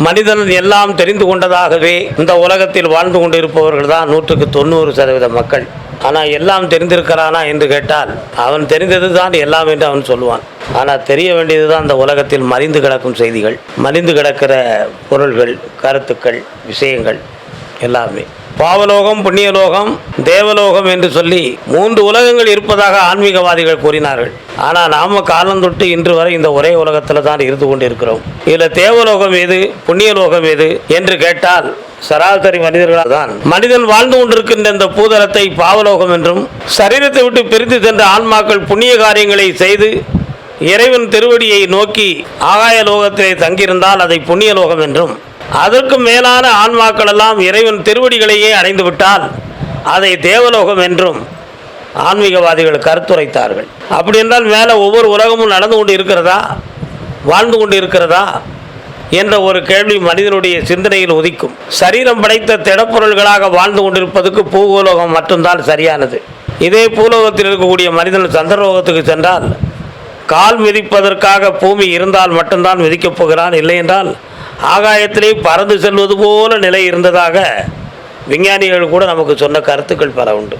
மனிதன் எல்லாம் தெரிந்து கொண்டதாகவே இந்த உலகத்தில் வாழ்ந்து கொண்டிருப்பவர்கள் தான் 100% மக்கள். ஆனால் எல்லாம் தெரிந்திருக்கிறானா என்று கேட்டால் அவன் தெரிந்தது தான் எல்லாம் என்று அவன் சொல்லுவான். ஆனால் தெரிய வேண்டியது தான் இந்த உலகத்தில் மலிந்து கிடக்கும் செய்திகள், மலிந்து கிடக்கிற பொருள்கள், கருத்துக்கள், விஷயங்கள் எல்லாமே. பாவலோகம், புண்ணியலோகம், தேவலோகம் என்று சொல்லி 3 உலகங்கள் இருப்பதாக ஆன்மீகவாதிகள் கூறினார்கள். ஆனால் நாம் காலந்தொட்டு இன்று வரை இந்த ஒரே உலகத்தில் தான் இருந்து கொண்டு இருக்கிறோம். இதில் தேவலோகம் எது, புண்ணியலோகம் எது என்று கேட்டால் சராசரி மனிதர்களால் தான் மனிதன் வாழ்ந்து கொண்டிருக்கின்ற இந்த பூதலத்தை பாவலோகம் என்றும், சரீரத்தை விட்டு பிரிந்து சென்ற ஆன்மாக்கள் புண்ணிய காரியங்களை செய்து இறைவன் திருவடியை நோக்கி ஆகாய லோகத்திலே தங்கியிருந்தால் அதை புண்ணியலோகம் என்றும், அதற்கு மேலான ஆன்மாக்கள் எல்லாம் இறைவன் திருவடிகளையே அடைந்து விட்டால் அதை தேவலோகம் என்றும் ஆன்மீகவாதிகள் கருத்துரைத்தார்கள். அப்படி என்றால் மேலே ஒவ்வொரு உலகமும் நடந்து கொண்டு இருக்கிறதா, வாழ்ந்து கொண்டு இருக்கிறதா என்ற ஒரு கேள்வி மனிதனுடைய சிந்தனையில் உதிக்கும். சரீரம் படைத்த திடப்பொருள்களாக வாழ்ந்து கொண்டிருப்பதற்கு பூகோலோகம் மட்டும்தான் சரியானது. இதே பூலோகத்தில் இருக்கக்கூடிய மனிதன் சந்திரலோகத்துக்கு சென்றால் கால் மிதிப்பதற்காக பூமி இருந்தால் மட்டும்தான் மிதிக்கப் போகிறான். இல்லை என்றால் ஆகாயத்திலே பறந்து செல்வது போல நிலை இருந்ததாக விஞ்ஞானிகள் கூட நமக்கு சொன்ன கருத்துக்கள் பல உண்டு.